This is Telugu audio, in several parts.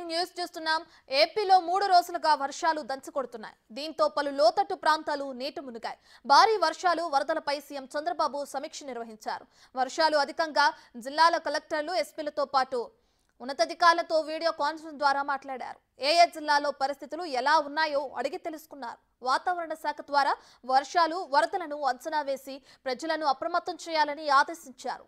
బ్రేకింగ్ న్యూస్ చూస్తున్నాం. ఏపీలో 3 రోజులుగా వర్షాలు దంచుకొడుతున్నాయి. దీంతో పలు లోతట్టు ప్రాంతాలు నీట మునిగాయి. భారీ వర్షాలు వరదలపై సీఎం చంద్రబాబు సమీక్ష నిర్వహించారు. వర్షాలు అధికంగా జిల్లాల కలెక్టర్లు ఎస్పీలతో పాటు ఉన్నతాధికారులతో వీడియో కాన్ఫరెన్స్ ద్వారా మాట్లాడారు. ఏ జిల్లాలో పరిస్థితులు ఎలా ఉన్నాయో అడిగి తెలుసుకున్నారు. వాతావరణ శాఖ ద్వారా వర్షాలు వరదలను అంచనా వేసి ప్రజలను అప్రమత్తం చేయాలని ఆదేశించారు.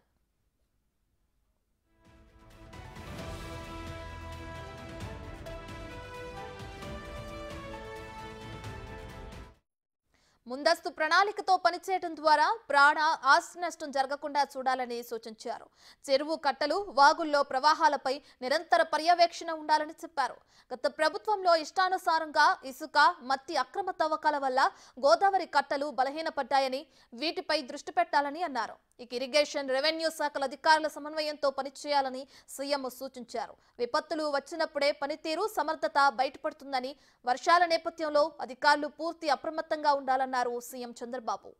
ముందస్తు ప్రణాళికతో పనిచేయడం ద్వారా ప్రాణ ఆస్తి నష్టం జరగకుండా చూడాలని సూచించారు. చెరువు కట్టలు వాగుల్లో ప్రవాహాలపై నిరంతర పర్యవేక్షణ ఉండాలని చెప్పారు. గత ప్రభుత్వంలో ఇష్టానుసారంగా ఇసుక మట్టి అక్రమ తవ్వకాల వల్ల గోదావరి కట్టలు బలహీనపడ్డాయని వీటిపై దృష్టి పెట్టాలని అన్నారు. ఇరిగేషన్ రెవెన్యూ శాఖల అధికారుల సమన్వయంతో పనిచేయాలని సీఎం సూచించారు. విపత్తులు వచ్చినప్పుడే పనితీరు సమర్థత బయటపడుతుందని, వర్షాల నేపథ్యంలో అధికారులు పూర్తి అప్రమత్తంగా ఉండాలన్నారు సీఎం చంద్రబాబు.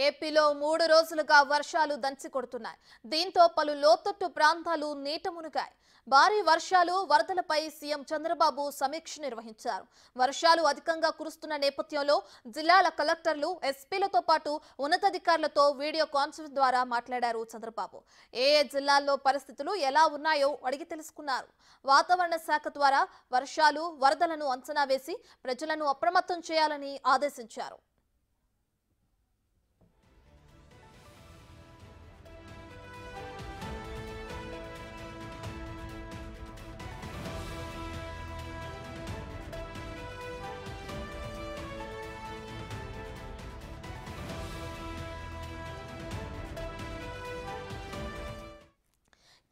ఏపీలో 3 రోజులుగా వర్షాలు దంచి కొడుతున్నాయి. దీంతో పలు లోతట్టు ప్రాంతాలు నీట మునిగాయి. భారీ వర్షాలు వరదలపై సీఎం చంద్రబాబు సమీక్ష నిర్వహించారు. వర్షాలు అధికంగా కురుస్తున్న నేపథ్యంలో జిల్లాల కలెక్టర్లు ఎస్పీలతో పాటు ఉన్నతాధికారులతో వీడియో కాన్ఫరెన్స్ ద్వారా మాట్లాడారు చంద్రబాబు. ఏ జిల్లాల్లో పరిస్థితులు ఎలా ఉన్నాయో అడిగి తెలుసుకున్నారు. వాతావరణ శాఖ ద్వారా వర్షాలు వరదలను అంచనా వేసి ప్రజలను అప్రమత్తం చేయాలని ఆదేశించారు.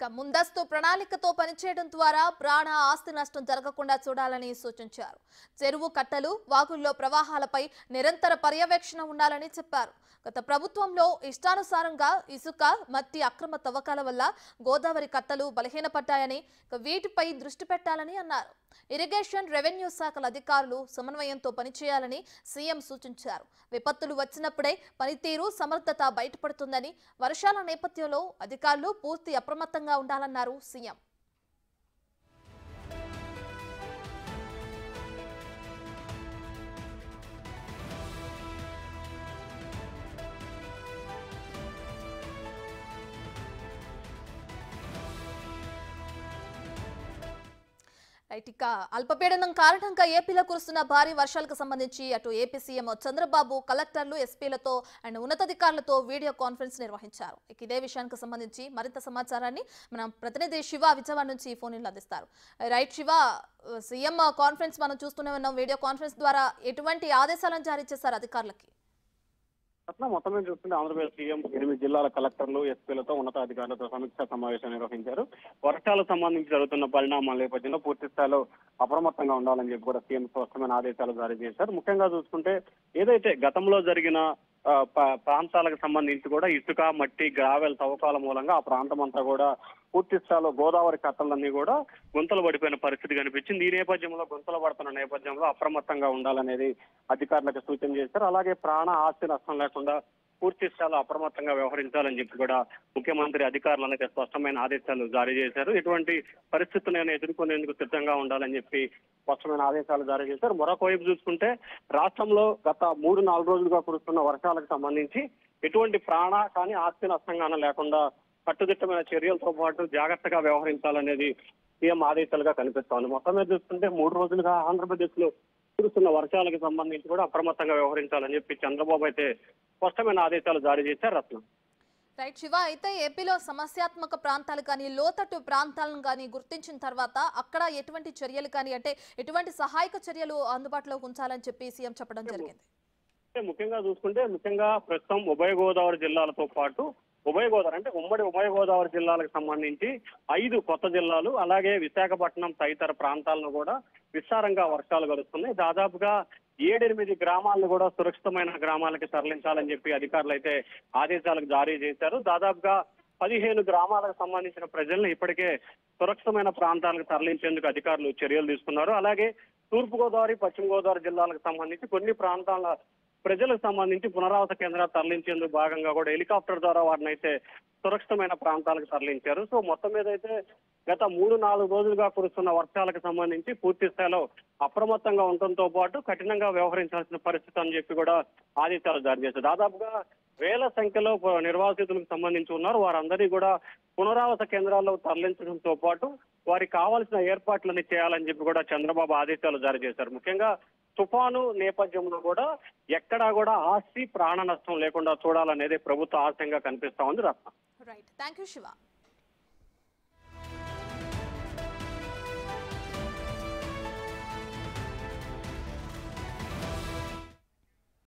ముందస్తు ప్రణాళికతో పనిచేయడం ద్వారా ప్రాణ ఆస్తి నష్టం జరగకుండా చూడాలని సూచించారు. చెరువు కట్టలు వాగుల్లో ప్రవాహాలపై నిరంతర పర్యవేక్షణ ఉండాలని చెప్పారు. గత ప్రభుత్వంలో ఇష్టానుసారంగా ఇసుక మట్టి అక్రమ తవ్వకాల వల్ల గోదావరి కట్టలు బలహీనపడ్డాయని, వీటిపై దృష్టి పెట్టాలని అన్నారు. ఇరిగేషన్ రెవెన్యూ శాఖల అధికారులు సమన్వయంతో పనిచేయాలని సీఎం సూచించారు. విపత్తులు వచ్చినప్పుడే పనితీరు సమర్థత బయటపడుతుందని, వర్షాల నేపథ్యంలో అధికారులు పూర్తి అప్రమత్తంగా ఉండాలన్నారు సీఎం. ఇక అల్పపీడనం కారణంగా ఏపీలో కురుస్తున్న భారీ వర్షాలకు సంబంధించి అటు ఏపీ సీఎం చంద్రబాబు కలెక్టర్లు ఎస్పీలతో అండ్ ఉన్నతాధికారులతో వీడియో కాన్ఫరెన్స్ నిర్వహించారు. ఇదే విషయానికి సంబంధించి మరింత సమాచారాన్ని మన ప్రతినిధి శివ విజయవాడ నుంచి ఫోన్ ఇన్లో అందిస్తారు. రైట్ శివ, సీఎం కాన్ఫరెన్స్ మనం చూస్తూనే ఉన్నాం. వీడియో కాన్ఫరెన్స్ ద్వారా ఎటువంటి ఆదేశాలను జారీ చేశారు అధికారులకి? మొత్తం మీద చూస్తుంటే ఆంధ్రప్రదేశ్ సీఎం 8 జిల్లాల కలెక్టర్లు ఎస్పీలతో ఉన్నతాధికారులతో సమీక్షా సమావేశం నిర్వహించారు. వర్షాలకు సంబంధించి జరుగుతున్న పరిణామాల నేపథ్యంలో పూర్తి స్థాయిలో అప్రమత్తంగా ఉండాలని చెప్పి కూడా సీఎం స్పష్టమైన ఆదేశాలు జారీ చేశారు. ముఖ్యంగా చూసుకుంటే ఏదైతే గతంలో జరిగిన ప్రాంతాలకు సంబంధించి కూడా ఇసుక మట్టి గ్రావెల్ తవ్వకాల మూలంగా ఆ ప్రాంతం అంతా కూడా పూర్తి స్థాయిలో గోదావరి కట్టలన్నీ కూడా గుంతలు పడిపోయిన పరిస్థితి కనిపించింది. ఈ నేపథ్యంలో గుంతలు పడుతున్న నేపథ్యంలో అప్రమత్తంగా ఉండాలనేది అధికారులకు సూచన చేశారు. అలాగే ప్రాణ ఆస్తి నష్టం లేకుండా పూర్తి స్థాయిలో అప్రమత్తంగా వ్యవహరించాలని చెప్పి కూడా ముఖ్యమంత్రి అధికారులకు స్పష్టమైన ఆదేశాలు జారీ చేశారు. ఎటువంటి పరిస్థితులను ఎదుర్కొనేందుకు సిద్ధంగా ఉండాలని చెప్పి స్పష్టమైన ఆదేశాలు జారీ చేశారు. మరొక వైపు చూసుకుంటే రాష్ట్రంలో గత 3-4 రోజులుగా కురుస్తున్న వర్షాలకు సంబంధించి ఎటువంటి ప్రాణ కానీ ఆస్తి నష్టంగానే లేకుండా కట్టుదిట్టమైన చర్యలతో పాటు జాగ్రత్తగా వ్యవహరించాలనేది సీఎం ఆదేశాలుగా కనిపిస్తోంది. మొత్తం మీద చూసుకుంటే 3 రోజులుగా ఆంధ్రప్రదేశ్ లో కురుస్తున్న వర్షాలకు సంబంధించి కూడా అప్రమత్తంగా వ్యవహరించాలని చెప్పి చంద్రబాబు అయితే స్పష్టమైన ఆదేశాలు జారీ చేశారు. రత్నం రైట్ శివ, అయితే ఏపీలో సమస్యాత్మక ప్రాంతాలు కానీ లోతట్టు ప్రాంతాలను కానీ గుర్తించిన తర్వాత అక్కడ ఎటువంటి చర్యలు కానీ అంటే ఎటువంటి సహాయక చర్యలు అందుబాటులో ఉంచాలని చెప్పి సీఎం చెప్పడం జరిగింది? ముఖ్యంగా చూసుకుంటే ప్రస్తుతం ఉభయ గోదావరి జిల్లాలతో పాటు ఉభయ గోదావరి అంటే ఉమ్మడి ఉభయ గోదావరి జిల్లాలకు సంబంధించి 5 కొత్త జిల్లాలు అలాగే విశాఖపట్నం తదితర ప్రాంతాలను కూడా విస్తారంగా వర్షాలు కురుస్తున్నాయి. దాదాపుగా 7-8 గ్రామాలను కూడా సురక్షితమైన గ్రామాలకి తరలించాలని చెప్పి అధికారులు అయితే ఆదేశాలకు జారీ చేశారు. దాదాపుగా 15 గ్రామాలకు సంబంధించిన ప్రజలను ఇప్పటికే సురక్షితమైన ప్రాంతాలకు తరలించేందుకు అధికారులు చర్యలు తీసుకున్నారు. అలాగే తూర్పుగోదావరి, పశ్చిమ గోదావరి జిల్లాలకు సంబంధించి కొన్ని ప్రాంతాల ప్రజలకు సంబంధించి పునరావాస కేంద్రాలు తరలించేందుకు భాగంగా కూడా హెలికాప్టర్ ద్వారా వారిని అయితే సురక్షితమైన ప్రాంతాలకు తరలించారు. సో మొత్తం మీద అయితే గత 3-4 రోజులుగా కురుస్తున్న వర్షాలకు సంబంధించి పూర్తి స్థాయిలో అప్రమత్తంగా ఉండటంతో పాటు కఠినంగా వ్యవహరించాల్సిన పరిస్థితి అని చెప్పి కూడా ఆదేశాలు జారీ చేశారు. దాదాపుగా వేల సంఖ్యలో నిర్వాసితులకు సంబంధించి ఉన్నారు. వారందరినీ కూడా పునరావాస కేంద్రాల్లో తరలించడంతో పాటు వారికి కావాల్సిన ఏర్పాట్లన్నీ చేయాలని చెప్పి కూడా చంద్రబాబు ఆదేశాలు జారీ చేశారు. ముఖ్యంగా తుఫాను నేపథ్యంలో కూడా ఎక్కడా కూడా ఆస్తి ప్రాణ నష్టం లేకుండా చూడాలనేది ప్రభుత్వ ఆశయంగా కనిపిస్తా ఉంది. Ratna. Right, thank you Shiva.